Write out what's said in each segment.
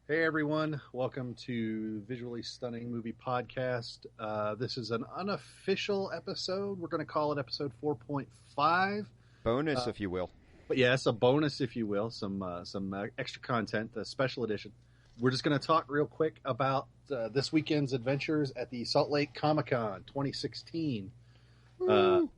Hey everyone, welcome to Visually Stunning Movie Podcast. This is an unofficial episode. We're going to call it episode 4.5. Bonus, if you will. But yes, a bonus, if you will, some extra content, a special edition. We're just going to talk real quick about this weekend's adventures at the Salt Lake Comic-Con 2016. Woo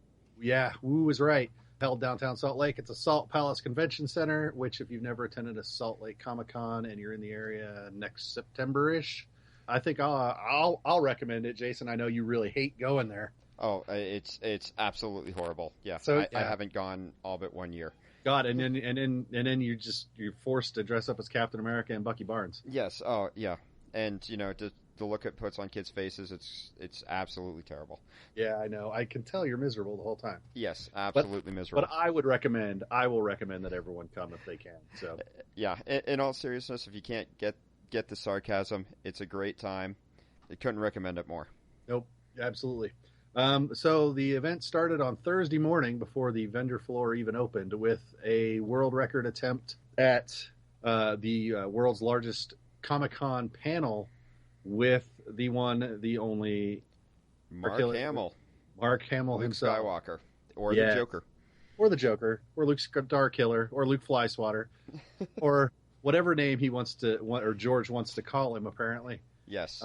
was right. Held downtown Salt Lake. It's a Salt Palace Convention Center, which if you've never attended a Salt Lake Comic-Con and you're in the area next September-ish, I think I'll recommend it. Jason, I know you really hate going there. Oh, it's absolutely horrible. Yeah, So, I haven't gone all but 1 year. God, and then you're forced to dress up as Captain America and Bucky Barnes. Yes. Oh, yeah. And the look it puts on kids' faces, it's absolutely terrible. Yeah, I know. I can tell you're miserable the whole time. Yes, absolutely miserable. But I will recommend that everyone come if they can. So yeah, in all seriousness, if you can't get the sarcasm, it's a great time. I couldn't recommend it more. Nope, absolutely. So the event started on Thursday morning before the vendor floor even opened with a world record attempt at the world's largest Comic-Con panel with the one, the only Mark Hamill. Mark Hamill Luke himself. Skywalker. Or the Joker. Or the Joker. Or Luke Starkiller. Or Luke Flyswatter. Or whatever name he wants to, or George wants to call him, apparently. Yes.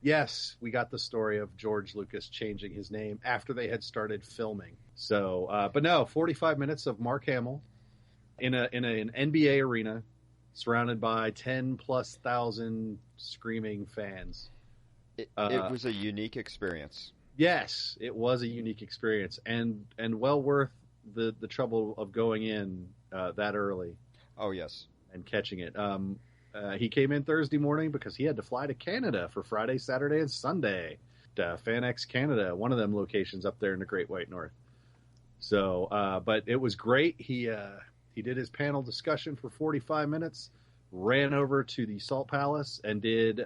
Yes, we got the story of George Lucas changing his name after they had started filming. So, but no, 45 minutes of Mark Hamill in an NBA arena, surrounded by 10+ thousand screaming fans. It was a unique experience. Yes, it was a unique experience, and well worth the trouble of going in that early. Oh yes, and catching it. He came in Thursday morning because he had to fly to Canada for Friday, Saturday, and Sunday. FanX Canada, one of them locations up there in the Great White North. So, but it was great. He did his panel discussion for 45 minutes, ran over to the Salt Palace, and did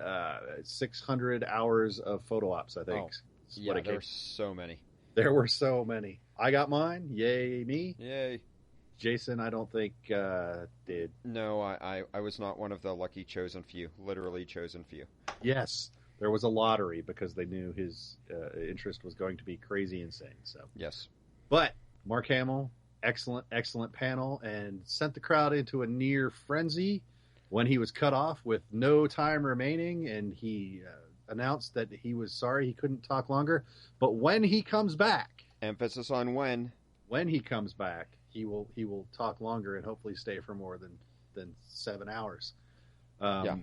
600 hours of photo ops, I think. Yeah, there were so many. There were so many. I got mine. Yay, me. Yay. Jason, I don't think, did. No, I was not one of the lucky chosen few. Literally chosen few. Yes. There was a lottery because they knew his interest was going to be crazy insane. So yes. But Mark Hamill, excellent panel, and sent the crowd into a near frenzy when he was cut off with no time remaining, and he announced that he was sorry he couldn't talk longer. But when he comes back, emphasis on when he comes back, he will talk longer and hopefully stay for more than 7 hours,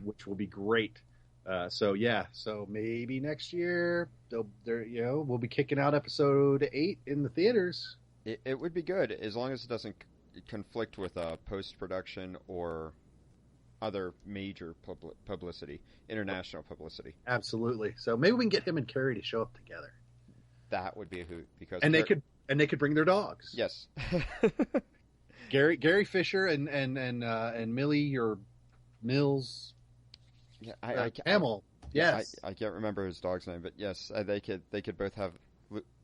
which will be great. So maybe next year we'll be kicking out episode 8 in the theaters. It would be good as long as it doesn't conflict with post-production or other major publicity, international publicity. Absolutely. So maybe we can get him and Carrie to show up together. That would be a hoot because they could bring their dogs. Yes. Gary Fisher and Millie or Mills. Yeah, Hamill. Yes. I can't remember his dog's name, but yes, they could both have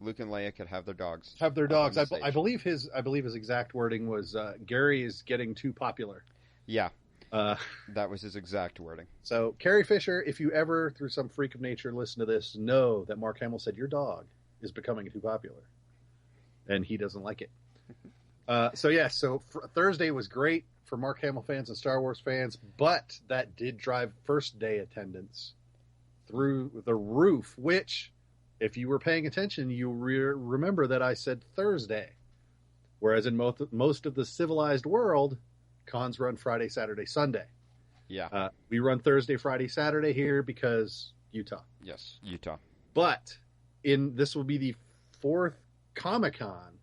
Luke and Leia could have their dogs. Have their dogs. I believe his exact wording was Gary is getting too popular. Yeah. That was his exact wording. So, Carrie Fisher, if you ever, through some freak of nature, listen to this, know that Mark Hamill said your dog is becoming too popular, and he doesn't like it. So Thursday was great for Mark Hamill fans and Star Wars fans, but that did drive first day attendance through the roof, which, if you were paying attention, you remember that I said Thursday, whereas in most of the civilized world, cons run Friday, Saturday, Sunday. Yeah. We run Thursday, Friday, Saturday here because Utah. Yes, Utah. But this will be the 4th Comic-Con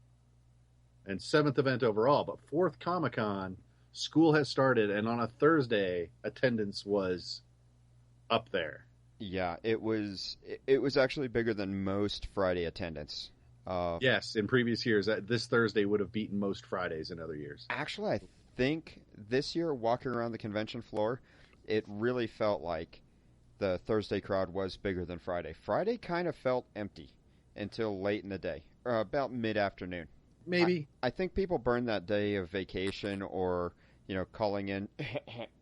and 7th event overall, but 4th Comic-Con, school has started, and on a Thursday, attendance was up there. Yeah, it was actually bigger than most Friday attendance. Yes, in previous years, this Thursday would have beaten most Fridays in other years. Actually, I think this year, walking around the convention floor, it really felt like the Thursday crowd was bigger than Friday. Friday kind of felt empty until late in the day, or about mid-afternoon. Maybe. I think people burned that day of vacation or, calling in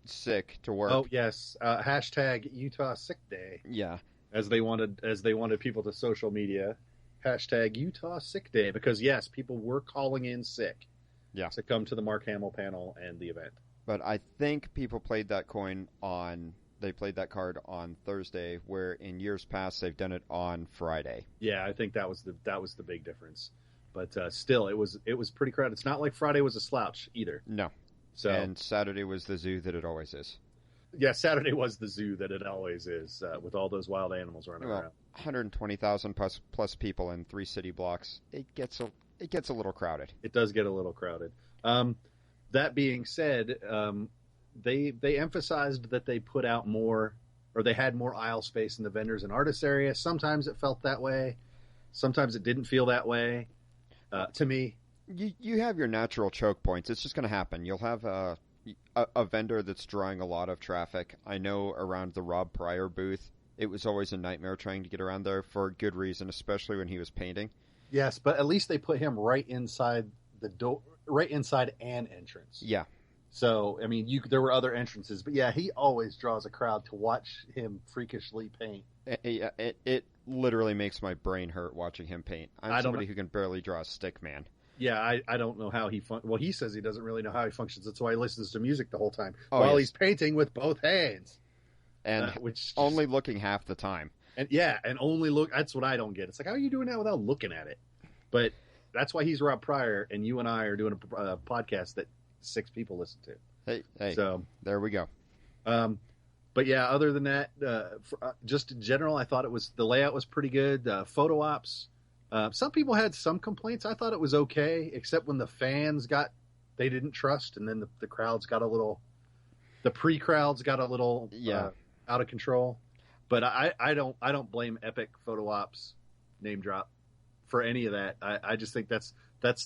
sick to work. Oh yes, hashtag Utah Sick Day, Yeah. as they wanted people to social media. Hashtag Utah Sick Day, because yes, people were calling in sick. Yeah. To come to the Mark Hamill panel and the event. But I think people played that card on Thursday, where in years past they've done it on Friday. Yeah, I think that was the big difference. But still, it was pretty crowded. It's not like Friday was a slouch either. No. So, and Saturday was the zoo that it always is. Yeah, Saturday was the zoo that it always is, with all those wild animals running around. 120,000 plus people in 3 city blocks. It gets a little crowded. It does get a little crowded. That being said, they emphasized that they put out more, or they had more aisle space in the vendors and artists area. Sometimes it felt that way. Sometimes it didn't feel that way. To me, you have your natural choke points. It's just going to happen. You'll have a vendor that's drawing a lot of traffic. I know around the Rob Pryor booth, it was always a nightmare trying to get around there for good reason, especially when he was painting. Yes, but at least they put him right inside the door, right inside an entrance. Yeah. So, I mean, there were other entrances, but yeah, he always draws a crowd to watch him freakishly paint. It literally makes my brain hurt watching him paint. I'm somebody who can barely draw a stick man. Yeah, I don't know how he well, he says he doesn't really know how he functions. That's why he listens to music the whole time while he's painting with both hands. And only looking half the time. And and only look. That's what I don't get. It's like, how are you doing that without looking at it? But that's why he's Rob Pryor, and you and I are doing a podcast that 6 people listen to. Hey, so there we go. But yeah, other than that, just in general, I thought the layout was pretty good. Photo ops. Some people had some complaints. I thought it was okay, except when the fans they didn't trust, and then the crowds got the pre-crowds got a little out of control. But I don't blame Epic Photo Ops name drop for any of that. I just think that's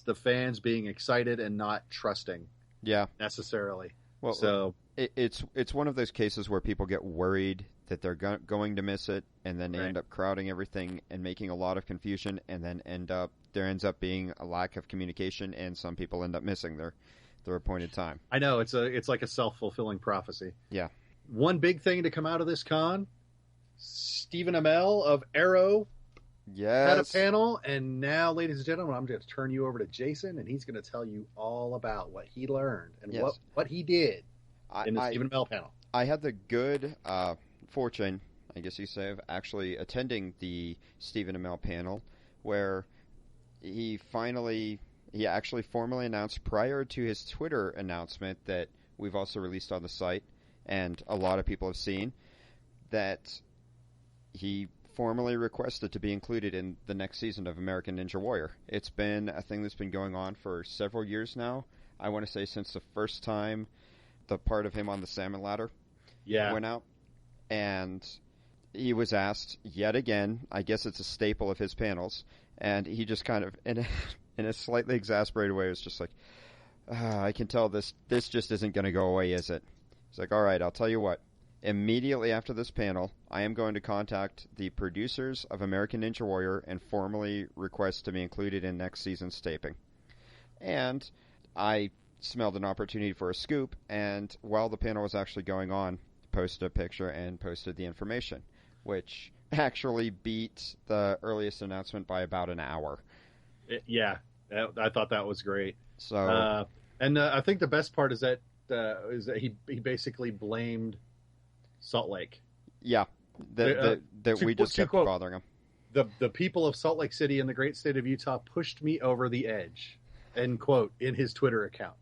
the fans being excited and not trusting. Yeah, necessarily. Well, so it's one of those cases where people get worried that they're going to miss it, and then they end up crowding everything and making a lot of confusion, and then there ends up being a lack of communication, and some people end up missing their appointed time. I know it's like a self-fulfilling prophecy. Yeah. One big thing to come out of this con, Stephen Amell of Arrow had a panel, and now, ladies and gentlemen, I'm going to turn you over to Jason, and he's going to tell you all about what he learned and what he did in the Stephen Amell panel. I had the good fortune, I guess you say, of actually attending the Stephen Amell panel, where he actually formally announced prior to his Twitter announcement that we've also released on the site, and a lot of people have seen, that he formally requested to be included in the next season of American Ninja Warrior. It's been a thing that's been going on for several years now. I want to say since the first time the part of him on the salmon ladder went out. And he was asked yet again, I guess it's a staple of his panels, and he just kind of, in a slightly exasperated way, was just like, I can tell this just isn't going to go away, is it? He's like, all right, I'll tell you what. Immediately after this panel, I am going to contact the producers of American Ninja Warrior and formally request to be included in next season's taping. And I smelled an opportunity for a scoop, and while the panel was actually going on, posted a picture and posted the information, which actually beat the earliest announcement by about an hour. I thought that was great. So, and I think the best part is that he basically blamed Salt Lake. Yeah, that we just kept bothering him. The people of Salt Lake City in the great state of Utah pushed me over the edge, end quote, in his Twitter account,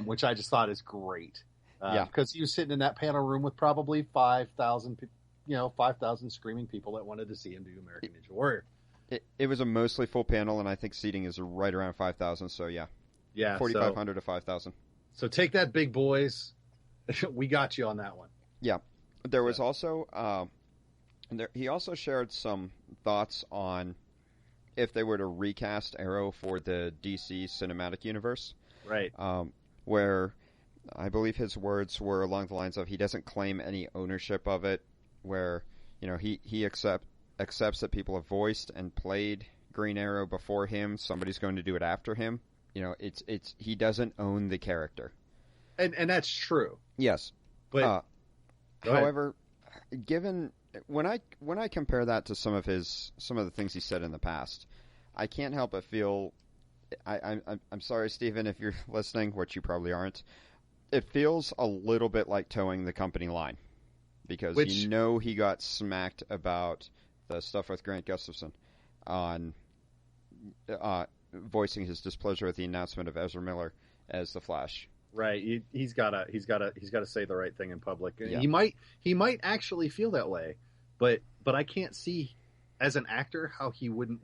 which I just thought is great. Because he was sitting in that panel room with probably 5,000 screaming people that wanted to see him do American Ninja Warrior. It was a mostly full panel, and I think seating is right around 5,000. So yeah, 4,500 to 5,000. So take that, big boys. We got you on that one. Yeah. There was also he also shared some thoughts on if they were to recast Arrow for the DC cinematic universe. Right. Where I believe his words were along the lines of he doesn't claim any ownership of it, where he accepts that people have voiced and played Green Arrow before him. Somebody's going to do it after him. It's he doesn't own the character. and that's true. Yes, But however, given when I compare that to some of the things he said in the past, I can't help but feel. I'm sorry, Stephen, if you're listening, which you probably aren't. It feels a little bit like towing the company line, because he got smacked about the stuff with Grant Gustafson on voicing his displeasure with the announcement of Ezra Miller as the Flash. Right, he's gotta say the right thing in public. Yeah. He might actually feel that way, but I can't see as an actor how he wouldn't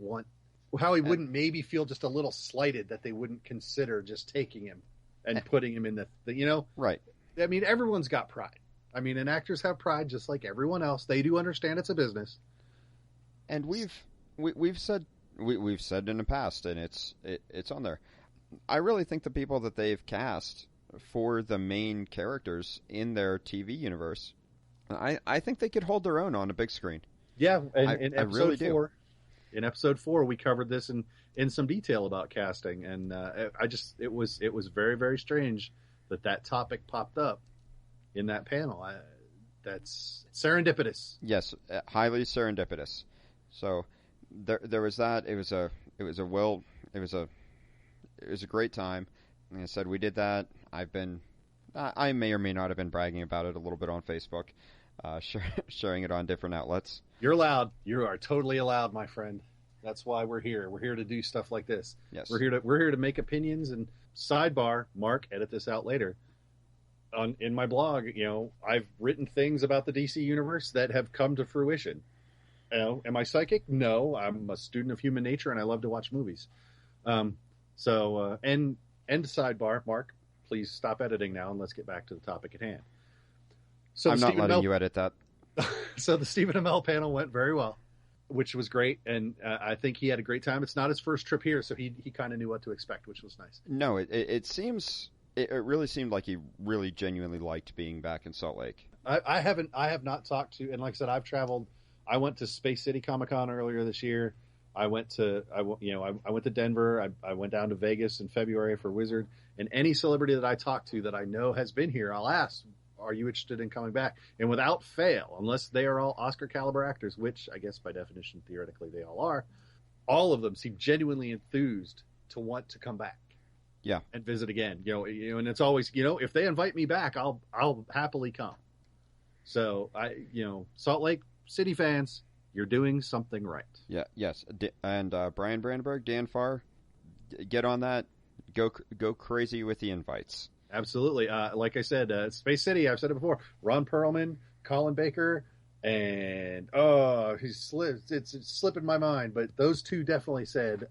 maybe feel just a little slighted that they wouldn't consider just taking him and putting him in the right. I mean, everyone's got pride. I mean, and actors have pride just like everyone else. They do understand it's a business. And we've said in the past, and it's on there. I really think the people that they've cast for the main characters in their TV universe, I think they could hold their own on a big screen. Yeah, and in I really episode 4, in episode 4, we covered this in some detail about casting, and it was very, very strange that topic popped up in that panel. That's serendipitous. Yes, highly serendipitous. So there was that. It was a great time. Like I said, we did that. I may or may not have been bragging about it a little bit on Facebook, sharing it on different outlets. You're allowed. You are totally allowed, my friend. That's why we're here. We're here to do stuff like this. Yes. We're here to make opinions. And sidebar, Mark, edit this out later. In my blog, I've written things about the DC universe that have come to fruition. Am I psychic? No, I'm a student of human nature, and I love to watch movies. End sidebar, Mark. Please stop editing now, and let's get back to the topic at hand. So I'm not letting you edit that. So the Stephen Amell panel went very well, which was great, and I think he had a great time. It's not his first trip here, so he kind of knew what to expect, which was nice. No, it really seemed like he really genuinely liked being back in Salt Lake. I have not talked to, and like I said, I've traveled. I went to Space City Comic-Con earlier this year. I went to Denver. I went down to Vegas in February for Wizard. And any celebrity that I talk to that I know has been here, I'll ask, are you interested in coming back? And without fail, unless they are all Oscar caliber actors, which I guess by definition, theoretically, they all are, all of them seem genuinely enthused to want to come back. Yeah. And visit again. And it's always, if they invite me back, I'll happily come. So Salt Lake City fans, you're doing something right. Yeah, yes. And Brian Brandenburg, Dan Farr, get on that. Go crazy with the invites. Absolutely. Like I said, Space City, I've said it before, Ron Perlman, Colin Baker, and it's slipping my mind, but those two definitely said,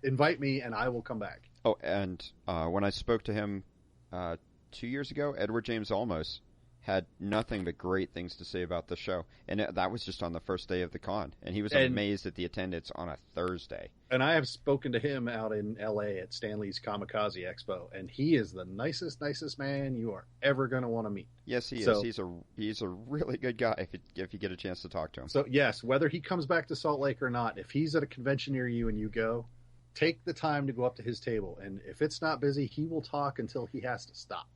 invite me and I will come back. Oh, and when I spoke to him 2 years ago, Edward James Olmos had nothing but great things to say about the show. And that was just on the first day of the con. And he was amazed at the attendance on a Thursday. And I have spoken to him out in L.A. at Stanley's Kamikaze Expo. And he is the nicest man you are ever going to want to meet. Yes, he is. He's a really good guy if you get a chance to talk to him. So, yes, whether he comes back to Salt Lake or not, if he's at a convention near you and you go, take the time to go up to his table. And if it's not busy, he will talk until he has to stop.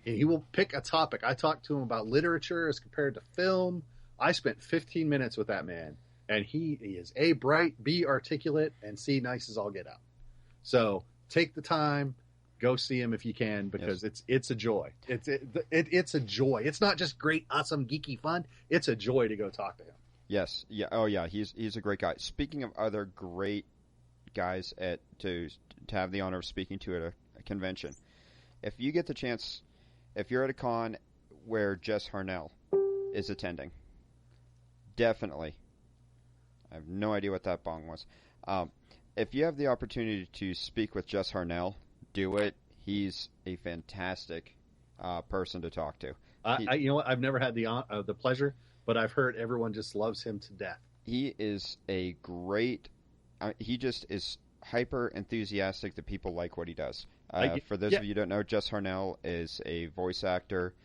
And he will pick a topic. I talked to him about literature as compared to film. I spent 15 minutes with that man. And he is A, bright, B, articulate, and C, nice as all get out. So take the time, go see him if you can, because it's a joy. It's a joy. It's not just great, awesome, geeky fun. It's a joy to go talk to him. Yes. Yeah. Oh, yeah. He's a great guy. Speaking of other great guys to have the honor of speaking to at a convention, if you get the chance. If you're at a con where Jess Harnell is attending, definitely. I have no idea what that bong was. If you have the opportunity to speak with Jess Harnell, do it. He's a fantastic person to talk to. You know what? I've never had the pleasure, but I've heard everyone just loves him to death. He is a great. He just is hyper enthusiastic that people like what he does. For those of you who don't know, Jess Harnell is a voice actor.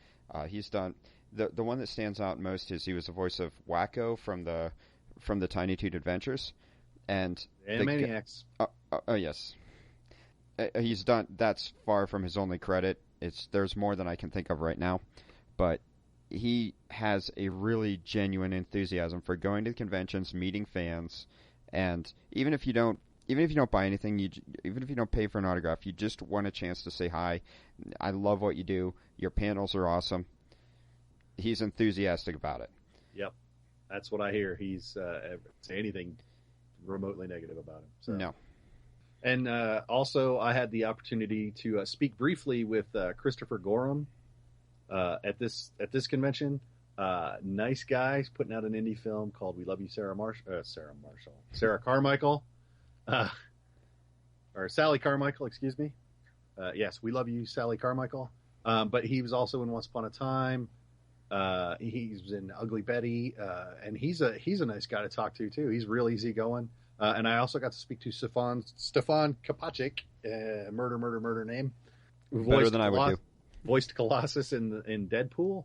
He's done the one that stands out most is he was the voice of Wacko from the Tiny Toon Adventures, and Animaniacs. Yes, he's done. That's far from his only credit. there's more than I can think of right now, but he has a really genuine enthusiasm for going to conventions, meeting fans, and even if you don't buy anything, even if you don't pay for an autograph, you just want a chance to say hi. I love what you do. Your panels are awesome. He's enthusiastic about it. Yep, that's what I hear. He's say anything remotely negative about him. So. No. And also, I had the opportunity to speak briefly with Christopher Gorham at this convention. Nice guy. He's putting out an indie film called "We Love You, Sarah Carmichael," or Sally Carmichael. Excuse me. Yes, "We Love You, Sally Carmichael." But he was also in Once Upon a Time. He's in Ugly Betty, and he's a nice guy to talk to too. He's real easygoing. And I also got to speak to Stefan Kopacic, murder name. Better than I would do. Voiced Colossus in Deadpool.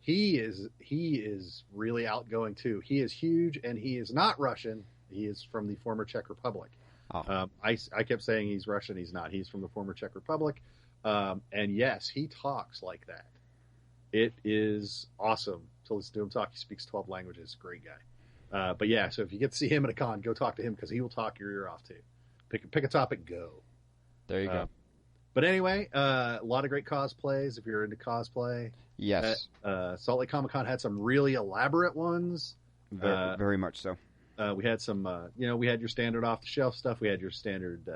He is really outgoing too. He is huge, and he is not Russian. He is from the former Czech Republic. Oh. I kept saying he's Russian. He's not. He's from the former Czech Republic. And yes, he talks like that. It is awesome to listen to him talk. He speaks 12 languages. Great guy. But yeah, so if you get to see him at a con, go talk to him because he will talk your ear off too. Pick a topic, go. There you go. But anyway, a lot of great cosplays if you're into cosplay. Yes. Salt Lake Comic Con had some really elaborate ones. Very much so. We had some, we had your standard off the shelf stuff. We had your standard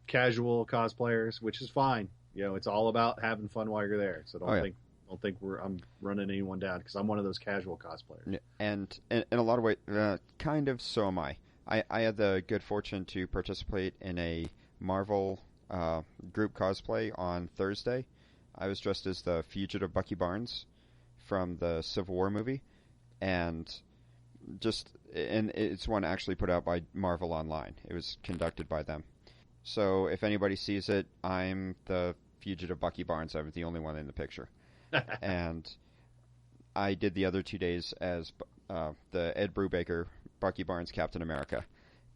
casual cosplayers, which is fine. It's all about having fun while you're there. So don't think I'm running anyone down because I'm one of those casual cosplayers. And in a lot of ways, kind of so am I. I had the good fortune to participate in a Marvel group cosplay on Thursday. I was dressed as the fugitive Bucky Barnes from the Civil War movie, and it's one actually put out by Marvel Online. It was conducted by them. So if anybody sees it, I'm the fugitive Bucky Barnes. I'm the only one in the picture. And I did the other 2 days as the Ed Brubaker Bucky Barnes Captain America.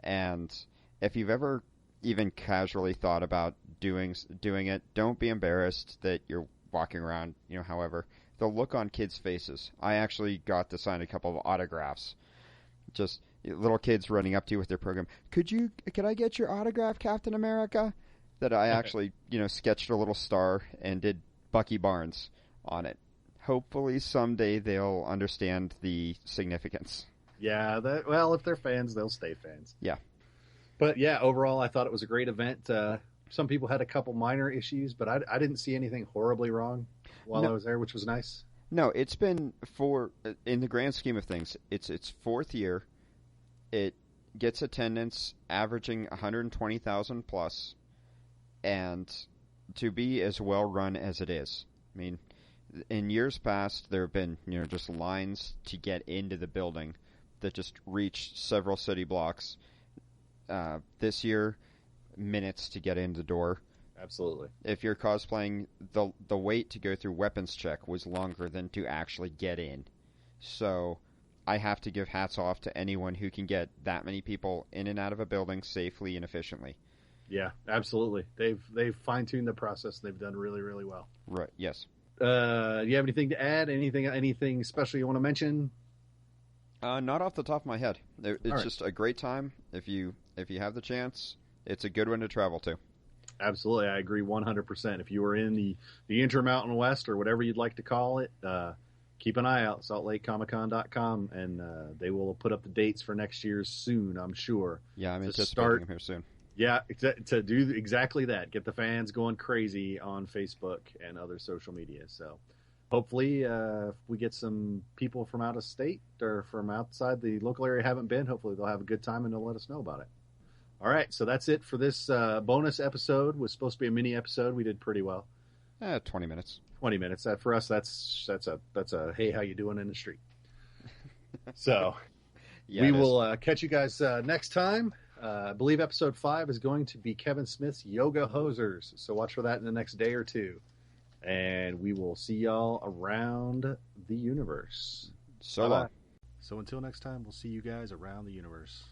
And if you've ever even casually thought about doing it, don't be embarrassed that you're walking around, however. The look on kids' faces. I actually got to sign a couple of autographs. Just little kids running up to you with their program. Could I get your autograph, Captain America? That I actually, sketched a little star and did Bucky Barnes on it. Hopefully someday they'll understand the significance. Yeah, if they're fans, they'll stay fans. Yeah. But yeah, overall, I thought it was a great event. Some people had a couple minor issues, but I didn't see anything horribly wrong while I was there, which was nice. No, it's been in the grand scheme of things, it's its fourth year. It gets attendance averaging 120,000 plus, and to be as well run as it is. I mean, in years past, there have been just lines to get into the building that just reach several city blocks. This year, minutes to get in the door. Absolutely. If you're cosplaying, the wait to go through weapons check was longer than to actually get in. So I have to give hats off to anyone who can get that many people in and out of a building safely and efficiently. Yeah, absolutely. They've fine-tuned the process. They've done really, really well. Right. Yes. Do you have anything to add? Anything special you want to mention? Not off the top of my head. It's just a great time. If you have the chance, it's a good one to travel to. Absolutely, I agree 100%. If you are in the Intermountain West or whatever you'd like to call it, keep an eye out, saltlakecomiccon.com, and they will put up the dates for next year's soon, I'm sure. Yeah, I'm anticipating them here soon. Yeah, to do exactly that. Get the fans going crazy on Facebook and other social media. So hopefully if we get some people from out of state or from outside the local area haven't been, hopefully they'll have a good time and they'll let us know about it. All right, so that's it for this bonus episode. It was supposed to be a mini episode. We did pretty well. 20 minutes. 20 minutes. For us, that's a hey, how you doing in the street. So yeah, we will catch you guys next time. I believe episode 5 is going to be Kevin Smith's Yoga Hosers. So watch for that in the next day or two. And we will see y'all around the universe. So long. So until next time, we'll see you guys around the universe.